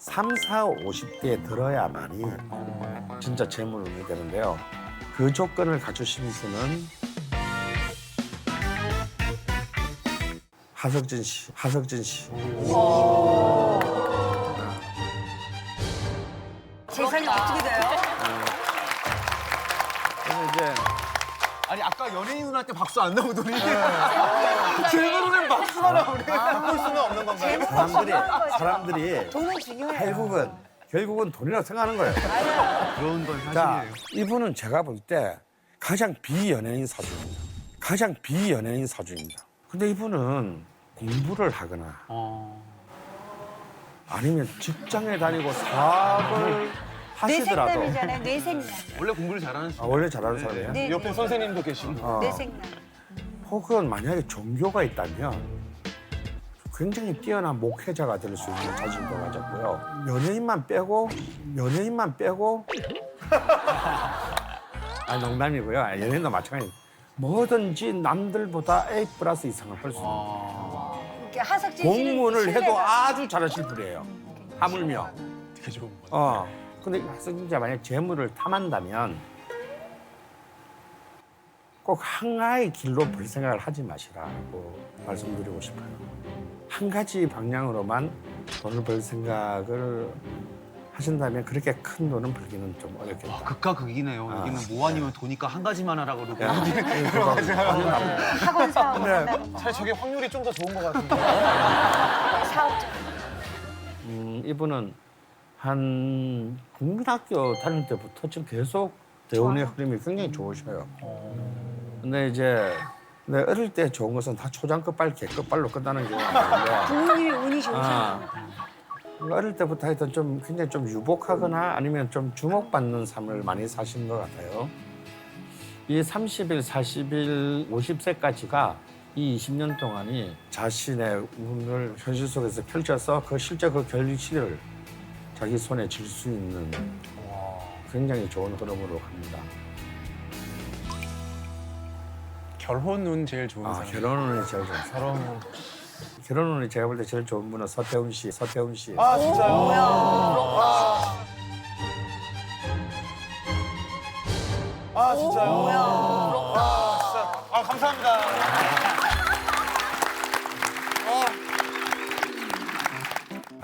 3, 4, 50대에 들어야만이 진짜 재물운이 되는데요. 그 조건을 갖추신 분은 하석진 씨. 재산이 어떻게 돼요? 그래서 이제 아니 아까 연예인 누나한테 박수 안 나오더니 질문은 박수가 나오네. 바꿀 수는 없는 건가요? 사람들이 돈은 중요해요. 결국은 돈이라고 생각하는 거예요. 그런 건 자, 사실이에요. 이분은 제가 볼 때 가장 비연예인 사주입니다. 근데 이분은 공부를 하거나 아니면 직장에 다니고 사업을 하시더라도 뇌생남이잖아요. 뇌생남. 원래 공부를 잘하는 원래 잘하는 사람이에요. 네, 옆에 네. 선생님도 계시고. 뇌생남. 혹은 만약에 종교가 있다면 굉장히 뛰어난 목회자가 될 수 있는 자질도 가졌고요. 연예인만 빼고 농담이고요. 연예인도 마찬가지. 뭐든지 남들보다 A+ 이상을 할 수 있는. 이렇게 하석진 씨는 공무원을 해도 신뢰가- 아주 잘하실 분이에요. 하물며. 되게 좋은 거. 근데 학생자 만약 재물을 탐한다면 꼭 하나의 길로 볼 생각을 하지 마시라고 말씀드리고 싶어요. 한 가지 방향으로만 돈을 벌 생각을 하신다면 그렇게 큰 돈은 벌기는 좀 어렵겠다. 극과 극이네요. 여기는 뭐 아니면 도니까 한 가지만 하라고 그러고. 학원 사업을 네. 한다는 거. 사실 저게 확률이 좀 더 좋은 것 같은데. 사업적. 이분은 한 국민학교 다닐 때부터 지금 계속 대운의 흐름이 굉장히 좋으셔요. 근데 이제 어릴 때 좋은 것은 다 초장 끝발, 개끝발로 끝나는 경우가 많은데 부모님이 운이 좋으셔요. 어릴 때부터 하여튼 좀 굉장히 좀 유복하거나 아니면 좀 주목받는 삶을 많이 사신 것 같아요. 이 30일, 40일, 50세까지가 이 20년 동안이 자신의 운을 현실 속에서 펼쳐서 실제 그 결실을 자기 손에 쥘 수 있는 굉장히 좋은 흐름으로 갑니다. 결혼운 제일 좋은 사람. 결혼운이 제일 좋은 사람. 결혼운이 제가 볼 때 제일 좋은 분은 서태훈 씨. 아 진짜요? 아 진짜요? 아 진짜. 아 감사합니다.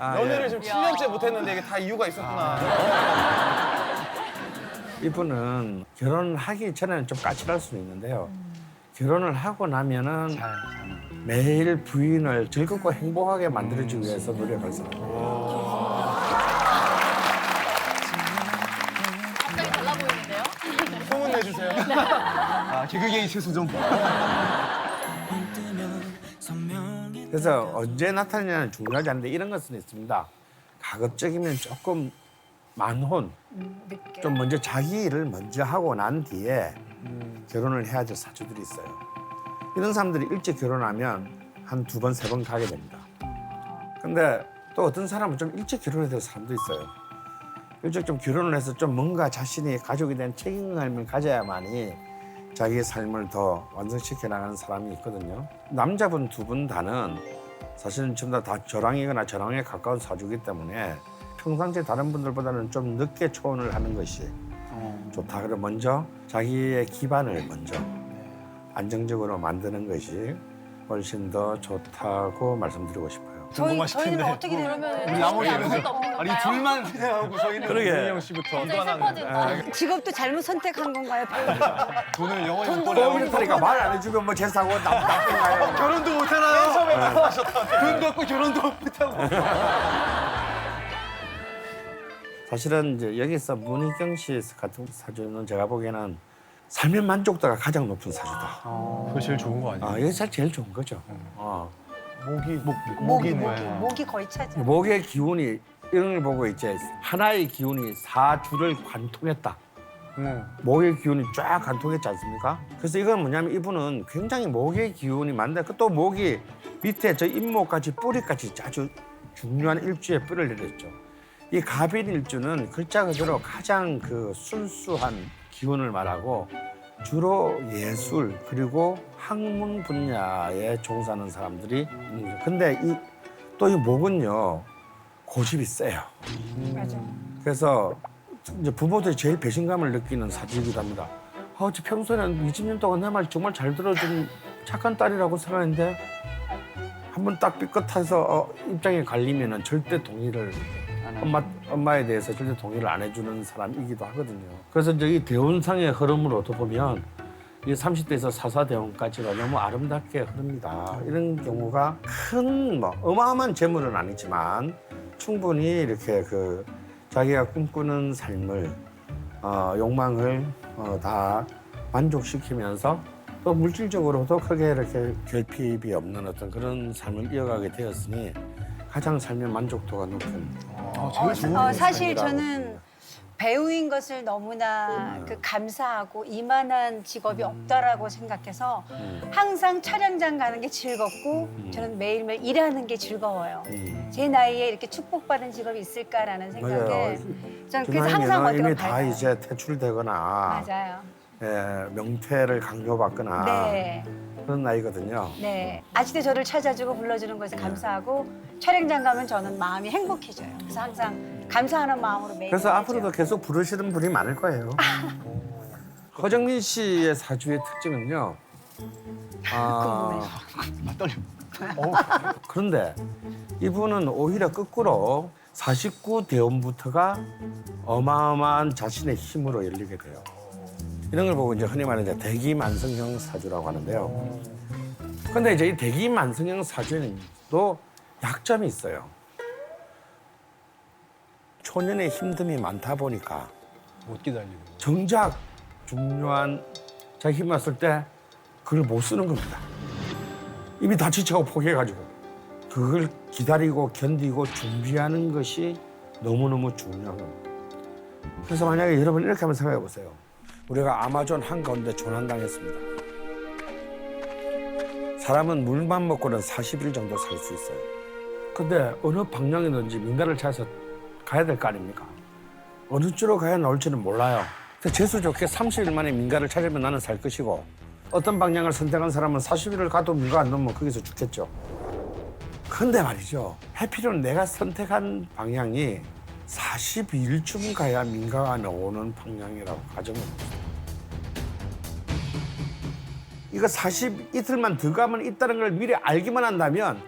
연애를 지금 7년째 못했는데 이게 다 이유가 있었구나. 이분은 결혼하기 전에는 좀 까칠할 수는 있는데요. 결혼을 하고 나면은 매일 부인을 즐겁고 행복하게 만들어주기 위해서 노력할 사람이에요. 갑자기 달라 보이는데요? 소문 내주세요. 아 개그계의 최수종. 그래서 언제 나타나냐는 중요하지 않은데 이런 것은 있습니다. 가급적이면 조금 만혼, 늦게. 좀 먼저 자기 일을 먼저 하고 난 뒤에 결혼을 해야 될 사주들이 있어요. 이런 사람들이 일찍 결혼하면 한 2번, 3번 가게 됩니다. 근데 또 어떤 사람은 좀 일찍 결혼해야 될 사람도 있어요. 일찍 좀 결혼을 해서 좀 뭔가 자신이 가족에 대한 책임감을 가져야만이 자기의 삶을 더 완성시켜 나가는 사람이 있거든요. 남자분 2분 다는 사실은 전부 다 저랑이거나 저랑에 가까운 사주기 때문에 평상시에 다른 분들보다는 좀 늦게 초혼을 하는 것이 좋다. 그럼 먼저 자기의 기반을 먼저 안정적으로 만드는 것이 훨씬 더 좋다고 말씀드리고 싶어요. 저희는 어떻게 되는 그러면 거예요? 우리 나머지 아무것도 이러죠. 없는 아니 건가요? 둘만 기대하고 저희는 그러게. 윤희영 씨부터 갑자기 슬퍼진다. 직업도 잘못 선택한 건가요? 돈을 영원히 못 또 벌어요. 이렇다니까 말 안 해주면 뭐 제 사고 나쁜가요? 결혼도 못하나요? 맨 처음에 말씀하셨다. 돈 갖고 결혼도 못하고. 사실은 이제 여기서 문희경 씨 같은 사주는 제가 보기에는 삶의 만족도가 가장 높은 사주다. 그거 제일 좋은 거 아니에요? 이게 사실 제일 좋은 거죠. 목이 거의 차지. 목의 기운이 이런 걸 보고 이제 하나의 기운이 4주를 관통했다. 목의 기운이 쫙 관통했지 않습니까? 그래서 이건 뭐냐면 이분은 굉장히 목의 기운이 많은데 또 목이 밑에 저 잇목까지 뿌리까지 아주 중요한 일주에 뿔을 내렸죠. 이 갑인 일주는 글자 그대로 가장 그 순수한 기운을 말하고 주로 예술 그리고 학문 분야에 종사하는 사람들이 있는 거죠. 근데 또 이 목은요 고집이 세요. 맞아. 그래서 이제 부모들이 제일 배신감을 느끼는 사주이기도 합니다. 어째 평소에는 20년 동안 내 말 정말 잘 들어준 착한 딸이라고 생각했는데 한 번 딱 삐끗해서 입장이 갈리면은 절대 동의를 엄마에 대해서 절대 동의를 안 해주는 사람이기도 하거든요. 그래서 이제 이 대운상의 흐름으로도 보면 이 30대에서 사사대운까지가 너무 아름답게 흐릅니다. 이런 경우가 큰 뭐 어마어마한 재물은 아니지만 충분히 이렇게 그 자기가 꿈꾸는 삶을 욕망을 다 만족시키면서 또 물질적으로도 크게 이렇게 결핍이 없는 어떤 그런 삶을 이어가게 되었으니 가장 삶의 만족도가 높은 제일 좋은 사실 삶이라고. 저는 배우인 것을 너무나 그 감사하고 이만한 직업이 없다라고 생각해서 항상 촬영장 가는 게 즐겁고 저는 매일매일 일하는 게 즐거워요. 제 나이에 이렇게 축복받은 직업이 있을까라는 생각에 맞아요. 저는 그래서 항상 어디가 이미 다 밝아요. 이제 퇴출되거나 맞아요. 명퇴를 강요받거나 네. 그런 나이거든요. 네. 아직도 저를 찾아주고 불러주는 것에 감사하고 촬영장 가면 저는 마음이 행복해져요. 그래서 항상 감사하는 마음으로 매일 그래서 일하죠. 앞으로도 계속 부르시는 분이 많을 거예요. 허정민 씨의 사주의 특징은요. 떨려. 그런데 이분은 오히려 거꾸로 49대운부터가 어마어마한 자신의 힘으로 열리게 돼요. 이런 걸 보고 이제 흔히 말하는 이제 대기만성형 사주라고 하는데요. 근데 이제 이 대기만성형 사주에는 또 약점이 있어요. 초년의 힘듦이 많다 보니까 못 기다리고. 정작 중요한 자기 힘 왔을 때 그걸 못 쓰는 겁니다. 이미 다 지쳐고 포기해가지고 그걸 기다리고 견디고 준비하는 것이 너무너무 중요한 겁니다. 그래서 만약에 여러분 이렇게 한번 생각해 보세요. 우리가 아마존 한가운데 조난당했습니다. 사람은 물만 먹고는 40일 정도 살 수 있어요. 근데 어느 방향이든지 민가를 찾아서 가야 될 거 아닙니까? 어느 쪽으로 가야 나올지는 몰라요. 재수 좋게 30일 만에 민가를 찾으면 나는 살 것이고 어떤 방향을 선택한 사람은 40일을 가도 민가 안 넘으면 거기서 죽겠죠. 근데 말이죠. 해피는 내가 선택한 방향이 42일쯤 가야 민가가 나오는 방향이라고 가정합니다. 이거 40이틀만 더 가면 있다는 걸 미리 알기만 한다면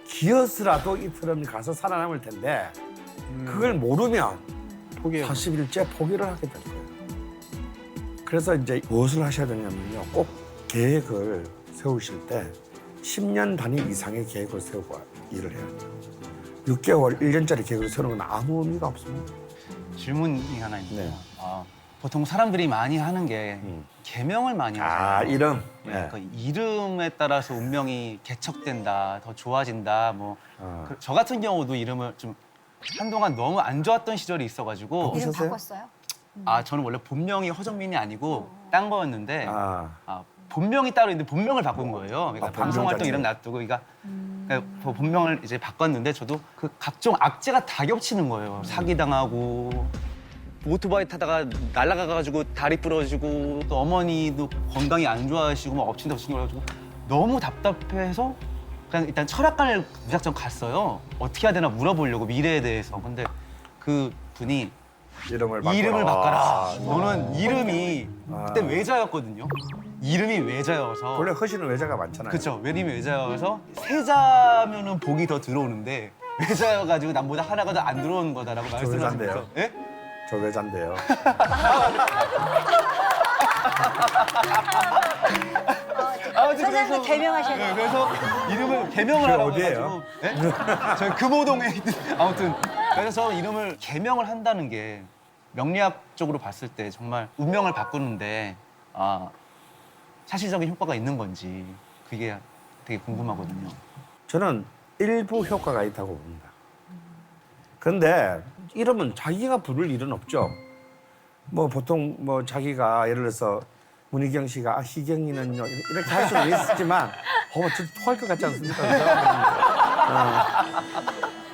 기어서라도 이틀은 가서 살아남을 텐데 그걸 모르면 포기해. 40일째 포기를 하게 될 거예요. 그래서 이제 무엇을 하셔야 되냐면요. 꼭 계획을 세우실 때 10년 단위 이상의 계획을 세우고 일을 해야 돼요. 6개월, 1년짜리 계획을 세우는 건 아무 의미가 없습니다. 질문이 하나 있는데요. 네. 보통 사람들이 많이 하는 게 개명을 많이 하잖아요. 이름. 네. 그 이름에 따라서 운명이 개척된다, 더 좋아진다. 뭐 저 같은 경우도 이름을 좀 한동안 너무 안 좋았던 시절이 있어가지고 이름 바꾸셨어요? 바꿨어요? 저는 원래 본명이 허정민이 아니고 딴 거였는데 아, 본명이 따로 있는데 본명을 바꾼 거예요. 그러니까 본명 방송 활동 자체로. 이름 놔두고 그러니까 본명을 이제 바꿨는데 저도 그 각종 악재가 다 겹치는 거예요. 사기당하고 오토바이 타다가 날아가가지고 다리 부러지고 또 어머니도 건강이 안 좋아하시고 막 엎친 데 엎친 거 가지고 너무 답답해서 그냥 일단 철학관을 무작정 갔어요. 어떻게 해야 되나 물어보려고 미래에 대해서. 근데 그 분이 이름을 바꿔라. 이름을 바꿔라. 너는 이름이 그때 외자였거든요. 이름이 외자여서. 원래 허시는 외자가 많잖아요. 그렇죠. 외림이 외자여서 세자면은 복이 더 들어오는데 외자여가지고 남보다 하나가 더 안 들어오는 거다라고 말씀하시면서. 외자인데요. 예? 저 외자인데요. 선생님도 개명하셔야 돼요. 그래서 이름을 개명을 그게 하라고 어디예요? 해가지고. 예? 저희 금호동에 있는 아무튼 그래서 이름을 개명을 한다는 게 명리학적으로 봤을 때 정말 운명을 바꾸는데 사실적인 효과가 있는 건지 그게 되게 궁금하거든요. 저는 일부 효과가 있다고 봅니다. 그런데 이름은 자기가 부를 일은 없죠. 뭐 보통 뭐 자기가 예를 들어서 문희경 씨가 희경이는요 이렇게 할 수는 있었지만 저 토할 것 같지 않습니까?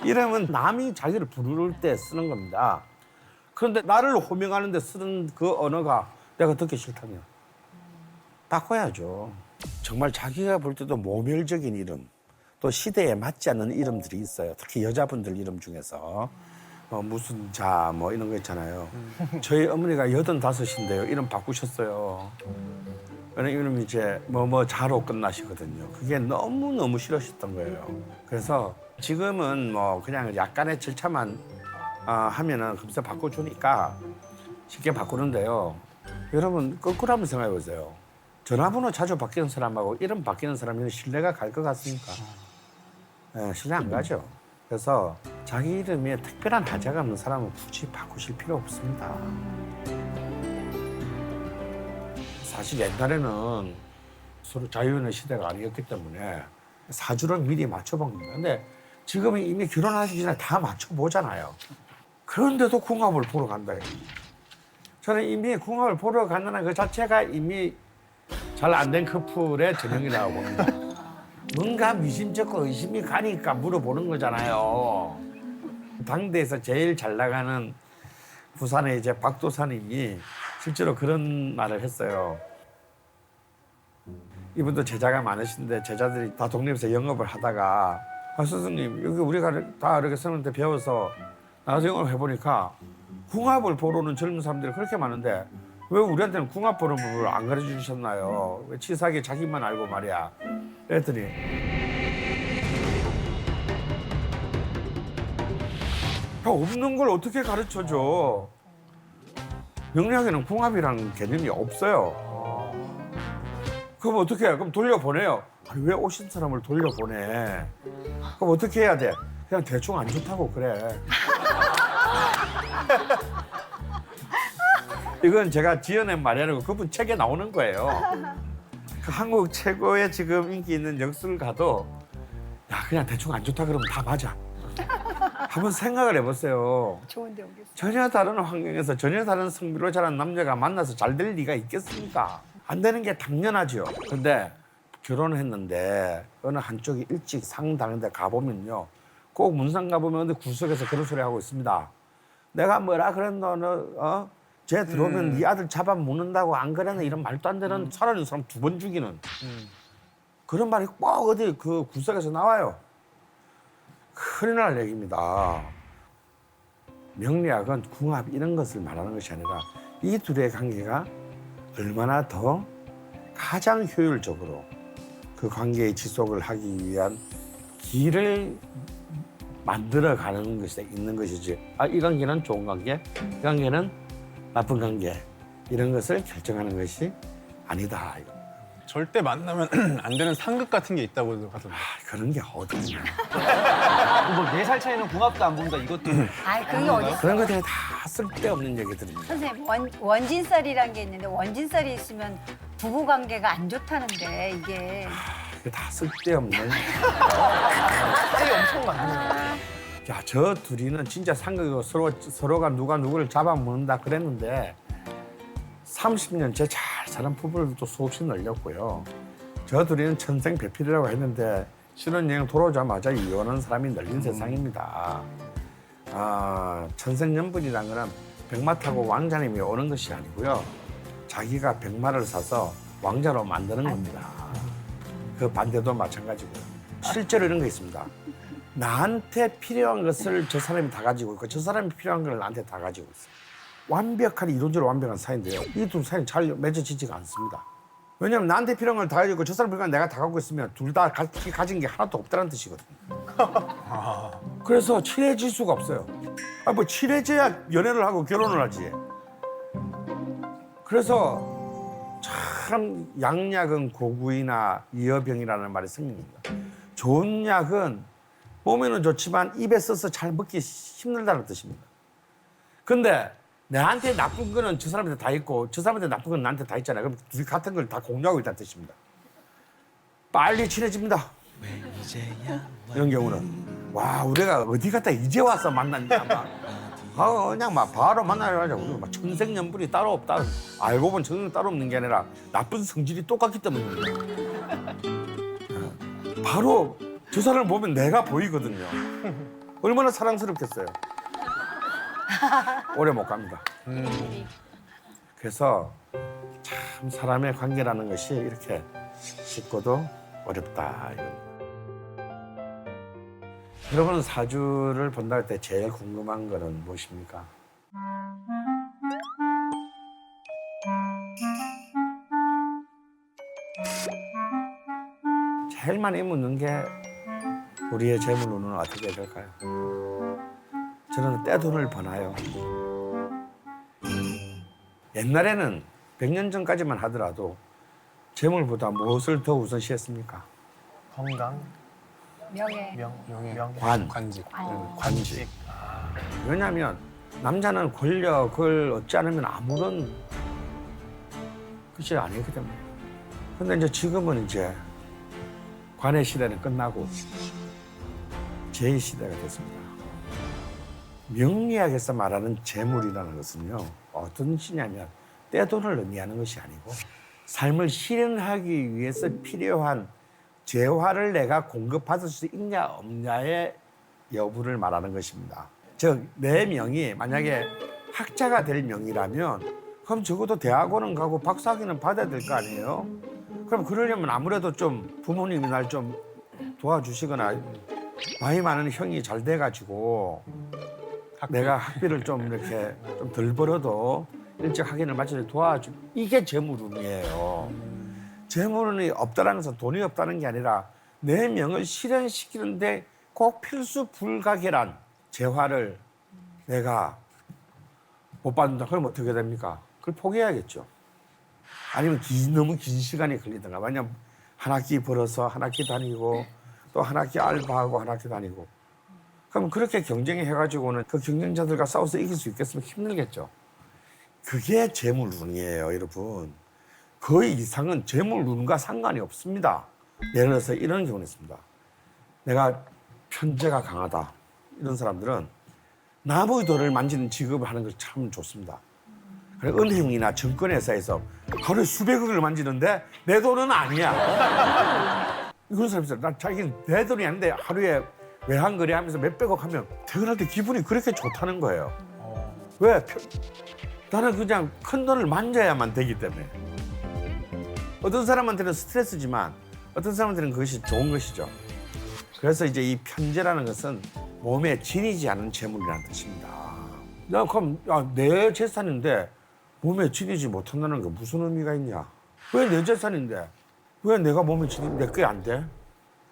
이름은 남이 자기를 부를 때 쓰는 겁니다. 그런데 나를 호명하는데 쓰는 그 언어가 내가 듣기 싫다면 바꿔야죠. 정말 자기가 볼 때도 모멸적인 이름 또 시대에 맞지 않는 이름들이 있어요. 특히 여자분들 이름 중에서 무슨 자 뭐 이런 거 있잖아요. 저희 어머니가 85인데요. 이름 바꾸셨어요. 왜냐면 이름이 이제 뭐 자로 끝나시거든요. 그게 너무 싫으셨던 거예요. 그래서 지금은 뭐 그냥 약간의 절차만 하면은 금세 바꿔주니까 쉽게 바꾸는데요. 여러분 거꾸로 한번 생각해 보세요. 전화번호 자주 바뀌는 사람하고 이름 바뀌는 사람이 신뢰가 갈 것 같습니까? 네, 신뢰 안 가죠. 그래서 자기 이름에 특별한 하자가 없는 사람은 굳이 바꾸실 필요 없습니다. 사실 옛날에는 서로 자유의 시대가 아니었기 때문에 사주를 미리 맞춰본 겁니다. 근데 지금은 이미 결혼하시기 전에 다 맞춰보잖아요. 그런데도 궁합을 보러 간다. 저는 이미 궁합을 보러 간다는 그 자체가 이미 잘 안 된 커플의 전형이라고 봅니다. 뭔가 미심쩍고 의심이 가니까 물어보는 거잖아요. 당대에서 제일 잘 나가는 부산의 이제 박도사님이 실제로 그런 말을 했어요. 이분도 제자가 많으신데 제자들이 다 독립해서 영업을 하다가 스승님 여기 우리가 다 이렇게 스님한테 배워서 나가서 영업을 해보니까 궁합을 보러 오는 젊은 사람들이 그렇게 많은데 왜 우리한테는 궁합 보는 법을 안 가르쳐 주셨나요? 왜 치사하게 자기만 알고 말이야. 그랬더니 없는 걸 어떻게 가르쳐줘? 명리학에는 궁합이라는 개념이 없어요. 그럼 어떻게 해? 그럼 돌려보내요. 아니, 왜 오신 사람을 돌려보내? 그럼 어떻게 해야 돼? 그냥 대충 안 좋다고 그래. 이건 제가 지어낸 말이 아니고 그분 책에 나오는 거예요. 그 한국 최고의 지금 인기 있는 역술가도 야 그냥 대충 안 좋다 그러면 다 맞아. 한번 생각을 해보세요. 좋은데 오겠어. 전혀 다른 환경에서 전혀 다른 성비로 자란 남자가 만나서 잘 될 리가 있겠습니까? 안 되는 게 당연하죠. 근데 결혼을 했는데 어느 한쪽이 일찍 상당한 데 가보면요. 꼭 문상 가보면 근데 구석에서 그런 소리 하고 있습니다. 내가 뭐라 그랬노 너 쟤 들어오면 네 아들 잡아먹는다고 안 그랬나 이런 말도 안 되는 살아있는 사람 2번 죽이는 그런 말이 꼭 어디 그 구석에서 나와요. 큰일 날 얘기입니다. 명리학은 궁합 이런 것을 말하는 것이 아니라 이 둘의 관계가 얼마나 더 가장 효율적으로 그 관계의 지속을 하기 위한 길을 만들어가는 것이 있는 것이지. 이 관계는 좋은 관계, 이 관계는 나쁜 관계 이런 것을 결정하는 것이 아니다. 절대 만나면 안 되는 상극 같은 게 있다고 하던데. 그런 게 어디냐. 뭐 4살 차이는 궁합도 안 본다 이것도. 아이 그게 어딨어. 그런 것들이 다 쓸데없는 얘기들입니다. 선생님 원진살이란 게 있는데 원진살이 있으면 부부 관계가 안 좋다는데 이게 그게 다 쓸데없는. 차이 엄청 많네. 야, 저 둘이는 진짜 상극이고 서로가 누가 누구를 잡아먹는다 그랬는데 30년째 잘 사는 부부들도 수없이 늘렸고요. 저 둘이는 천생배필이라고 했는데 신혼여행 돌아오자마자 이혼한 사람이 늘린 세상입니다. 천생연분이라는 거는 백마 타고 왕자님이 오는 것이 아니고요. 자기가 백마를 사서 왕자로 만드는 겁니다. 그 반대도 마찬가지고요. 실제로 이런 거 있습니다. 나한테 필요한 것을 저 사람이 다 가지고 있고 저 사람이 필요한 걸 나한테 다 가지고 있어요. 완벽한 이론적으로 완벽한 사이인데요. 이 두 사이는 잘 맺어지지가 않습니다. 왜냐하면 나한테 필요한 걸 다 가지고 있고 저 사람 필요한 걸 내가 다 갖고 있으면 둘 다 가진 게 하나도 없다는 뜻이거든요. 그래서 친해질 수가 없어요. 뭐 친해져야 연애를 하고 결혼을 하지. 그래서 참 양약은 고구이나 이어병이라는 말이 생깁니다. 좋은 약은 몸에는 좋지만 입에 써서 잘 먹기 힘들다는 뜻입니다. 근데 나한테 나쁜 거는 저 사람한테 다 있고 저 사람한테 나쁜 건 나한테 다 있잖아요. 그럼 둘이 같은 걸 다 공유하고 있다는 뜻입니다. 빨리 친해집니다. 이런 경우는 와 우리가 어디 갔다 이제 와서 만났냐 막 그냥 막 바로 만나려고 우리 막 천생연분이 따로 없다. 알고 보면 천생 따로 없는 게 아니라 나쁜 성질이 똑같기 때문입니다. 바로 저 사람을 보면 내가 보이거든요. 얼마나 사랑스럽겠어요. 오래 못 갑니다. 그래서 참 사람의 관계라는 것이 이렇게 쉽고도 어렵다. 이겁니다. 여러분 사주를 본다 할 때 제일 궁금한 거는 무엇입니까? 제일 많이 묻는 게 우리의 재물 운은 어떻게 될까요? 저는 떼돈을 버나요. 옛날에는 100년 전까지만 하더라도 재물보다 무엇을 더 우선시했습니까? 건강, 명예. 명, 관. 관직. 관직. 왜냐하면 남자는 권력을 얻지 않으면 아무런 것이 아니기 때문에. 근데 이제 지금은 이제 관의 시대는 끝나고 제의 시대가 됐습니다. 명리학에서 말하는 재물이라는 것은요, 어떤 뜻이냐면 떼돈을 의미하는 것이 아니고 삶을 실현하기 위해서 필요한 재화를 내가 공급받을 수 있냐 없냐의 여부를 말하는 것입니다. 즉, 내 명이 만약에 학자가 될 명이라면 그럼 적어도 대학원은 가고 박사학위는 받아야 될 거 아니에요? 그럼 그러려면 아무래도 좀 부모님이 날 좀 도와주시거나 나이 많은 형이 잘 돼가지고 내가 학비를 좀 이렇게 좀 덜 벌어도 일찍 학위를 마치려 도와주. 이게 재물운이에요. 재물운이 없다는 것은 돈이 없다는 게 아니라 내 명을 실현시키는데 꼭 필수 불가결한 재화를 내가 못 받는다. 그럼 어떻게 됩니까? 그걸 포기해야겠죠. 아니면 너무 긴 시간이 걸리든가. 왜냐면 한 학기 벌어서 한 학기 다니고 또 한 학기 알바하고 한 학기 다니고. 그럼 그렇게 경쟁해가지고는 그 경쟁자들과 싸워서 이길 수 있겠으면 힘들겠죠. 그게 재물운이에요, 여러분. 그 이상은 재물운과 상관이 없습니다. 예를 들어서 이런 경우는 있습니다. 내가 편재가 강하다. 이런 사람들은 남의 돈을 만지는 직업을 하는 것이 참 좋습니다. 그래서 은행이나 증권회사에서 하루에 수백억을 만지는데 내 돈은 아니야. 이런 사람이 있어요. 난 자기는 내 돈이 아닌데 하루에 외환거래 하면서 몇백억 하면 퇴근할 때 기분이 그렇게 좋다는 거예요. 왜? 나는 그냥 큰 돈을 만져야만 되기 때문에. 어떤 사람한테는 스트레스지만 어떤 사람한테는 그것이 좋은 것이죠. 그래서 이제 이 편재라는 것은 몸에 지니지 않은 재물이라는 뜻입니다. 나 그럼 내 재산인데 몸에 지니지 못한다는 게 무슨 의미가 있냐? 왜 내 재산인데 왜 내가 몸에 지니지 내 게 안 돼?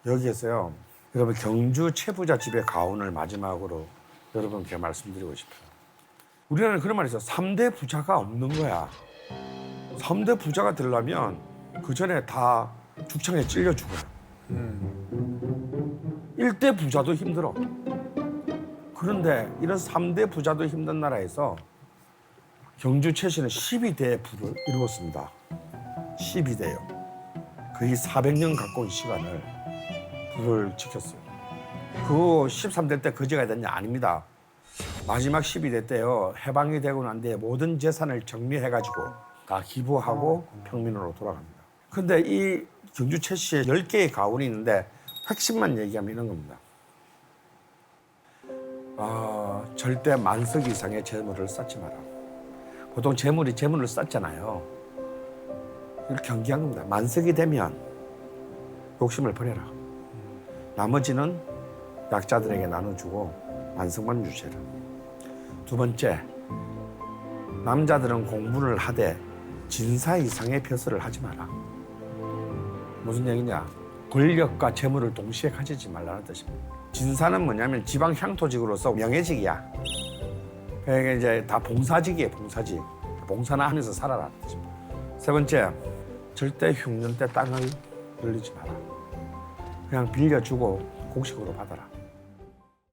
여기에서요. 여러분 경주 최부자 집의 가훈을 마지막으로 여러분께 말씀드리고 싶어요. 우리나라는 그런 말이 있어요. 3대 부자가 없는 거야. 3대 부자가 되려면 그 전에 다 죽창에 찔려 죽어요. 1대 부자도 힘들어. 그런데 이런 3대 부자도 힘든 나라에서 경주 최씨는 12대의 부를 이루었습니다. 12대요. 거의 400년 가까운 시간을 부를 지켰어요. 그 13대 때 거지가 됐냐? 아닙니다. 마지막 12대 때요. 해방이 되고 난 뒤에 모든 재산을 정리해가지고 다 기부하고 평민으로 돌아갑니다. 근데 이 경주 최씨의 10개의 가훈이 있는데 핵심만 얘기하면 이런 겁니다. 절대 만석 이상의 재물을 쌓지 마라. 보통 재물을 쌓잖아요. 이걸 경계한 겁니다. 만석이 되면 욕심을 버려라. 나머지는 약자들에게 나눠주고 만석만 유지해라. 두 번째, 남자들은 공부를 하되 진사 이상의 벼슬을 하지 마라. 무슨 얘기냐? 권력과 재물을 동시에 가지지 말라는 뜻입니다. 진사는 뭐냐면 지방 향토직으로서 명예직이야. 그러니까 이제 다 봉사직이에요, 봉사직. 봉사나 하면서 살아라. 세 번째, 절대 흉년 때 땅을 늘리지 마라. 그냥 빌려주고 곡식으로 받아라.